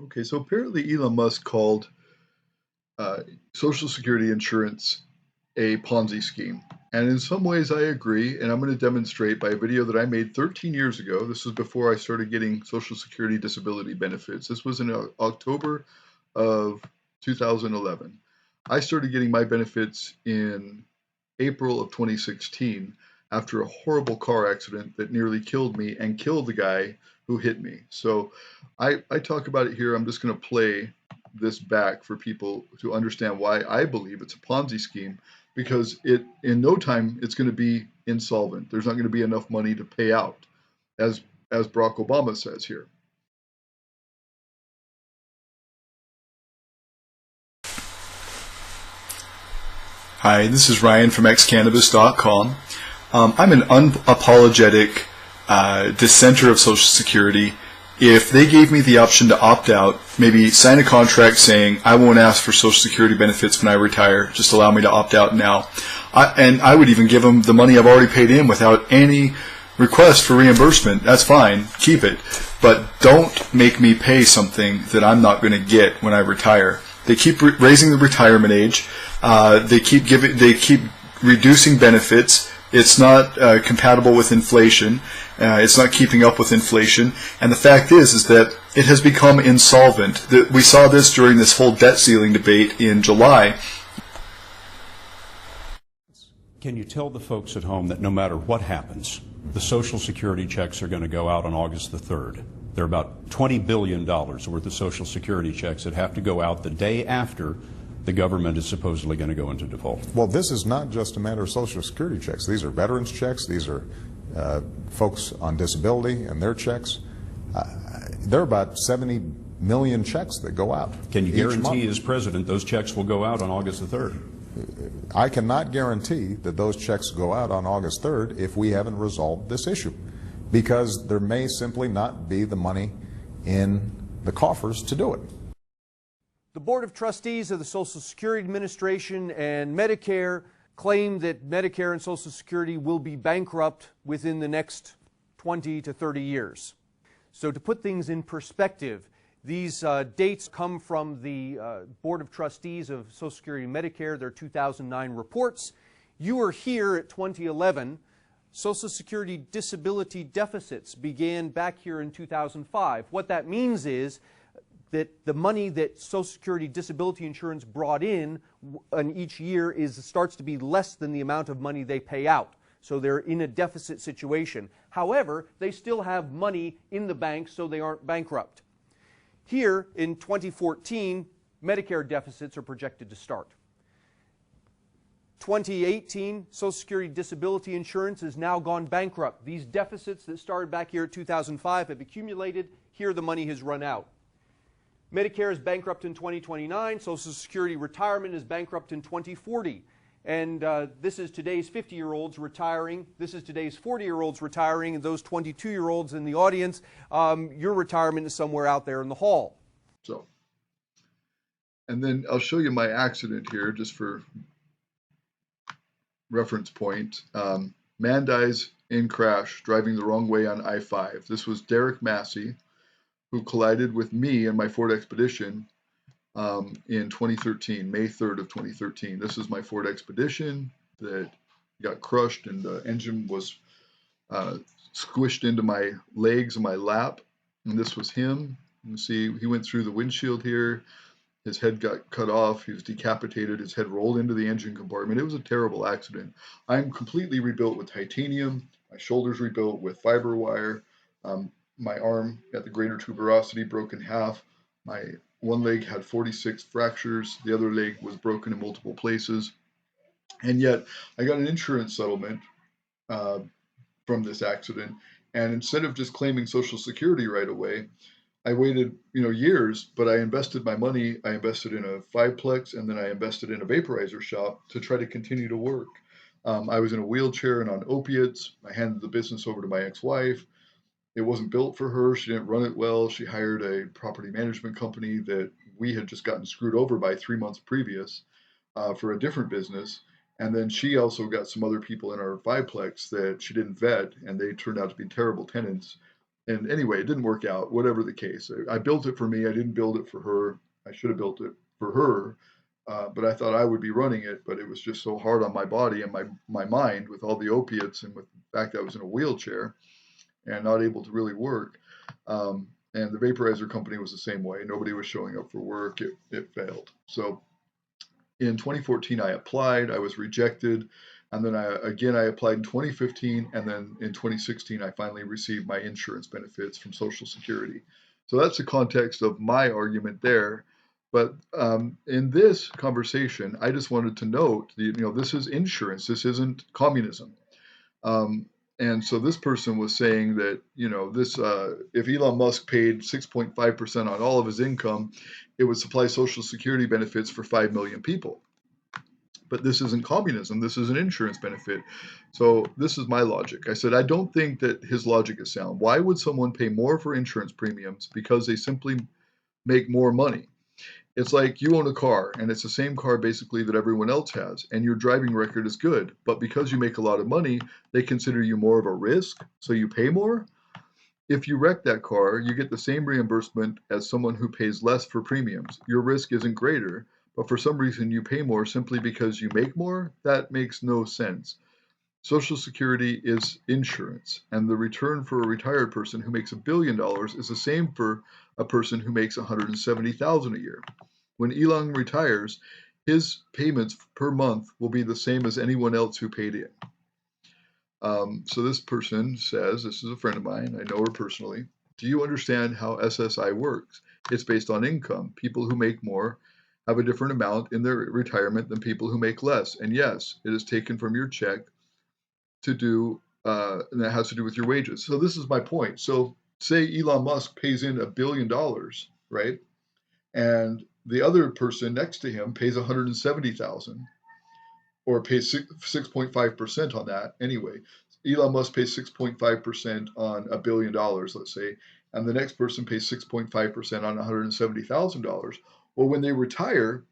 Okay, so apparently Elon Musk called uh, Social Security insurance a Ponzi scheme. And in some ways, I agree. And I'm going to demonstrate by a video that I made 13 years ago. This was before I started getting Social Security disability benefits. This was in October of 2011. I started getting my benefits in April of 2016 after a horrible car accident that nearly killed me and killed the guy who hit me. So I talk about it here. I'm just going to play this back for people to understand why I believe it's a Ponzi scheme, because in no time it's going to be insolvent. There's not going to be enough money to pay out, as Barack Obama says here. Hi, this is Ryan from xcannabis.com. I'm an unapologetic dissenter of Social Security. If they gave me the option to opt out, maybe sign a contract saying I won't ask for Social Security benefits when I retire, just allow me to opt out now. And I would even give them the money I've already paid in without any request for reimbursement. That's fine, keep it. But don't make me pay something that I'm not going to get when I retire. They keep raising the retirement age. They keep reducing benefits. It's not compatible with inflation. It's not keeping up with inflation. And the fact is that it has become insolvent. We saw this during this whole debt ceiling debate in July. Can you tell the folks at home that no matter what happens, the Social Security checks are going to go out on August the 3rd? There are about $20 billion worth of Social Security checks that have to go out the day after the government is supposedly going to go into default. Well, this is not just a matter of Social Security checks. These are veterans checks. These are folks on disability and their checks. There are about 70 million checks that go out. Can you guarantee as president those checks will go out on August the 3rd? I cannot guarantee that those checks go out on August 3rd if we haven't resolved this issue, because there may simply not be the money in the coffers to do it. The Board of Trustees of the Social Security Administration and Medicare claim that Medicare and Social Security will be bankrupt within the next 20 to 30 years. So to put things in perspective, these dates come from the Board of Trustees of Social Security and Medicare, their 2009 reports. You were here at 2011. Social Security disability deficits began back here in 2005. What that means is that the money that Social Security disability insurance brought in each year starts to be less than the amount of money they pay out. So they're in a deficit situation. However, they still have money in the bank, so they aren't bankrupt. Here in 2014, Medicare deficits are projected to start. 2018, Social Security disability insurance has now gone bankrupt. These deficits that started back here at 2005 have accumulated. Here the money has run out. Medicare is bankrupt in 2029. Social Security retirement is bankrupt in 2040. And this is today's 50-year-olds retiring. This is today's 40-year-olds retiring. And those 22-year-olds in the audience, your retirement is somewhere out there in the hall. So, and then I'll show you my accident here just for reference point. Man dies in crash driving the wrong way on I-5. This was Derek Massey, who collided with me in my Ford Expedition in 2013, May 3rd of 2013. This is my Ford Expedition that got crushed, and the engine was squished into my legs and my lap. And this was him. You see, he went through the windshield here. His head got cut off. He was decapitated. His head rolled into the engine compartment. It was a terrible accident. I'm completely rebuilt with titanium. My shoulders rebuilt with fiber wire. My arm at the greater tuberosity broke in half. My one leg had 46 fractures. The other leg was broken in multiple places. And yet I got an insurance settlement from this accident. And instead of just claiming Social Security right away, I waited, years, but I invested my money. I invested in a fiveplex, and then I invested in a vaporizer shop to try to continue to work. I was in a wheelchair and on opiates. I handed the business over to my ex-wife. It wasn't built for her. She didn't run it well. She hired a property management company that we had just gotten screwed over by 3 months previous for a different business. And then she also got some other people in our fiveplex that she didn't vet, and they turned out to be terrible tenants. And anyway, it didn't work out, whatever the case. I built it for me. I didn't build it for her. I should have built it for her. But I thought I would be running it, but it was just so hard on my body and my mind with all the opiates and with the fact that I was in a wheelchair and not able to really work. And the vaporizer company was the same way. Nobody was showing up for work. It failed. So in 2014, I applied. I was rejected. And then I applied in 2015. And then in 2016, I finally received my insurance benefits from Social Security. So that's the context of my argument there. But in this conversation, I just wanted to note, this is insurance. This isn't communism. And so this person was saying that, if Elon Musk paid 6.5% on all of his income, it would supply Social Security benefits for 5 million people. But this isn't communism. This is an insurance benefit. So this is my logic. I said, I don't think that his logic is sound. Why would someone pay more for insurance premiums? Because they simply make more money. It's like you own a car, and it's the same car basically that everyone else has, and your driving record is good. But because you make a lot of money, they consider you more of a risk, so you pay more. If you wreck that car, you get the same reimbursement as someone who pays less for premiums. Your risk isn't greater, but for some reason you pay more simply because you make more. That makes no sense. Social Security is insurance, and the return for a retired person who makes $1 billion is the same for a person who makes $170,000 a year. When Elon retires, his payments per month will be the same as anyone else who paid in. So this person says, this is a friend of mine, I know her personally. Do you understand how SSI works? It's based on income. People who make more have a different amount in their retirement than people who make less. And yes, it is taken from your check to do, and that has to do with your wages. So this is my point. So say Elon Musk pays in $1 billion, right? And the other person next to him pays 170,000, or pays 6.5% on that anyway. Elon Musk pays 6.5% on $1 billion, let's say, and the next person pays 6.5% on $170,000. Well, when they retire,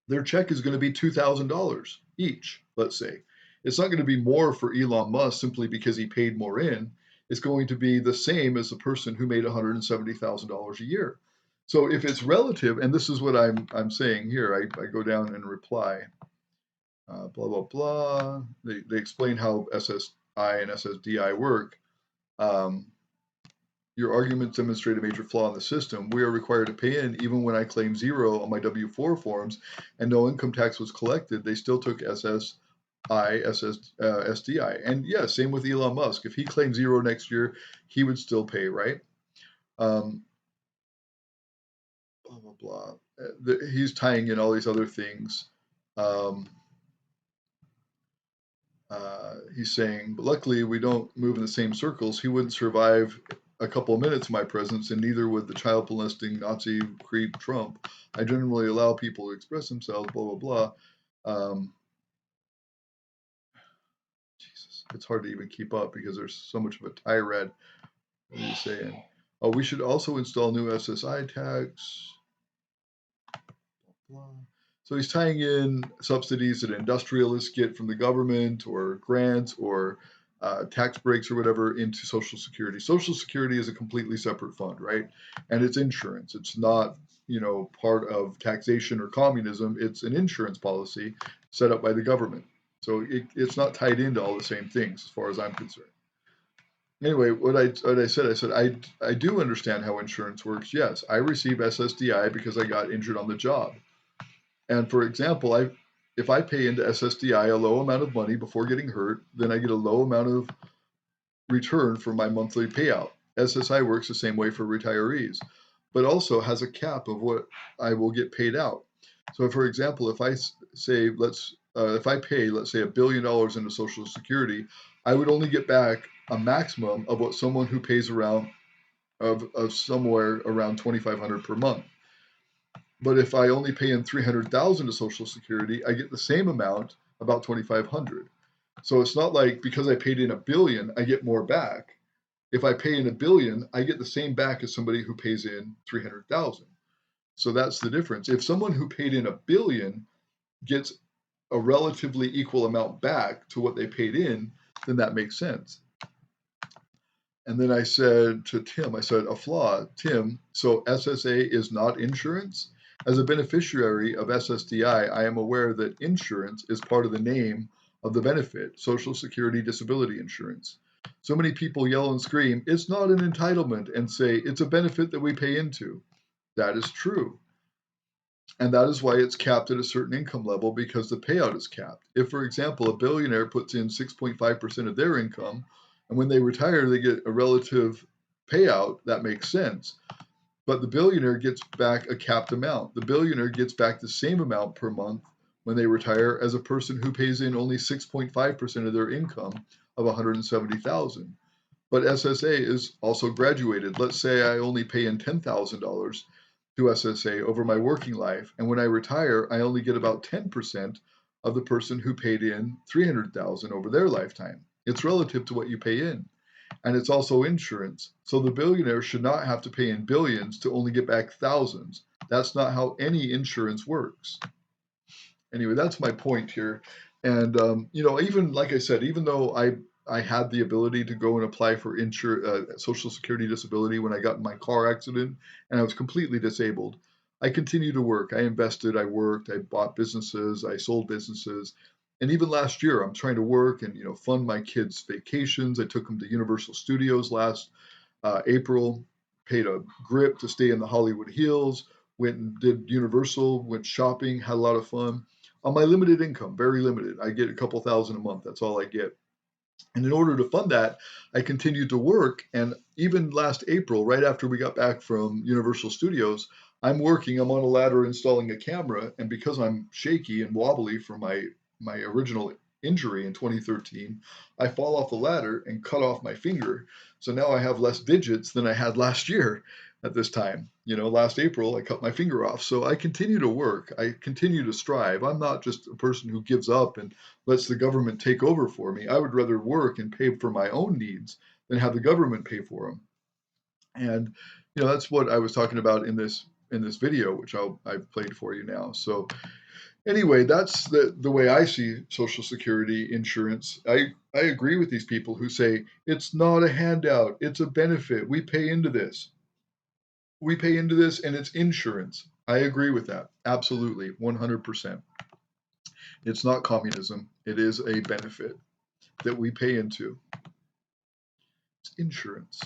their check is going to be $2,000 each, let's say. It's not going to be more for Elon Musk simply because he paid more in. It's going to be the same as the person who made $170,000 a year. So if it's relative, and this is what I'm saying here, I go down and reply, blah, blah, blah. They explain how SSI and SSDI work. Your arguments demonstrate a major flaw in the system. We are required to pay in even when I claim 0 on my W-4 forms and no income tax was collected. They still took SSI, SDI. And yeah, same with Elon Musk. If he claimed 0 next year, he would still pay, right? Blah, blah, blah. He's tying in all these other things. He's saying, but luckily we don't move in the same circles. He wouldn't survive a couple of minutes of my presence, and neither would the child molesting Nazi creep Trump. I generally allow people to express themselves, blah, blah, blah. Jesus, it's hard to even keep up because there's so much of a tirade. What are you saying? Oh, we should also install new SSI tax. Blah, blah. So he's tying in subsidies that industrialists get from the government, or grants, or tax breaks or whatever, into Social Security. Social Security is a completely separate fund, right? And it's insurance. It's not, part of taxation or communism. It's an insurance policy set up by the government. So it's not tied into all the same things as far as I'm concerned. Anyway, what I said, I do understand how insurance works. Yes, I receive SSDI because I got injured on the job. And for example, if I pay into SSDI a low amount of money before getting hurt, then I get a low amount of return for my monthly payout. SSI works the same way for retirees, but also has a cap of what I will get paid out. So for example, if I say, if I pay, let's say $1 billion into Social Security, I would only get back a maximum of what someone who pays around of somewhere around $2,500 per month. But if I only pay in $300,000 to Social Security, I get the same amount, about $2,500. So it's not like because I paid in $1 billion, I get more back. If I pay in $1 billion, I get the same back as somebody who pays in $300,000. So that's the difference. If someone who paid in $1 billion gets a relatively equal amount back to what they paid in, then that makes sense. And then I said to Tim, I said, a flaw, Tim, so SSA is not insurance? As a beneficiary of SSDI, I am aware that insurance is part of the name of the benefit, Social Security Disability Insurance. So many people yell and scream, it's not an entitlement, and say it's a benefit that we pay into. That is true. And that is why it's capped at a certain income level, because the payout is capped. If, for example, a billionaire puts in 6.5% of their income, and when they retire, they get a relative payout, that makes sense. But the billionaire gets back a capped amount. The billionaire gets back the same amount per month when they retire as a person who pays in only 6.5% of their income of $170,000. But SSA is also graduated. Let's say I only pay in $10,000 to SSA over my working life, and when I retire, I only get about 10% of the person who paid in $300,000 over their lifetime. It's relative to what you pay in, and it's also insurance. So the billionaire should not have to pay in billions to only get back thousands. That's not how any insurance works. Anyway, that's my point here. And even like I said, even though I had the ability to go and apply for Social Security disability when I got in my car accident and I was completely disabled, I continued to work. I invested, I worked, I bought businesses, I sold businesses. And even last year, I'm trying to work and fund my kids' vacations. I took them to Universal Studios last April, paid a grip to stay in the Hollywood Hills, went and did Universal, went shopping, had a lot of fun. On my limited income, very limited. I get a couple thousand a month. That's all I get. And in order to fund that, I continued to work. And even last April, right after we got back from Universal Studios, I'm working. I'm on a ladder installing a camera. And because I'm shaky and wobbly from my original injury in 2013, I fall off the ladder and cut off my finger. So now I have less digits than I had last year at this time. Last April, I cut my finger off. So I continue to work. I continue to strive. I'm not just a person who gives up and lets the government take over for me. I would rather work and pay for my own needs than have the government pay for them. And that's what I was talking about in this video, which I've played for you now. So anyway, that's the way I see Social Security insurance. I agree with these people who say it's not a handout, it's a benefit. We pay into this. We pay into this and it's insurance. I agree with that. Absolutely, 100%. It's not communism. It is a benefit that we pay into. It's insurance.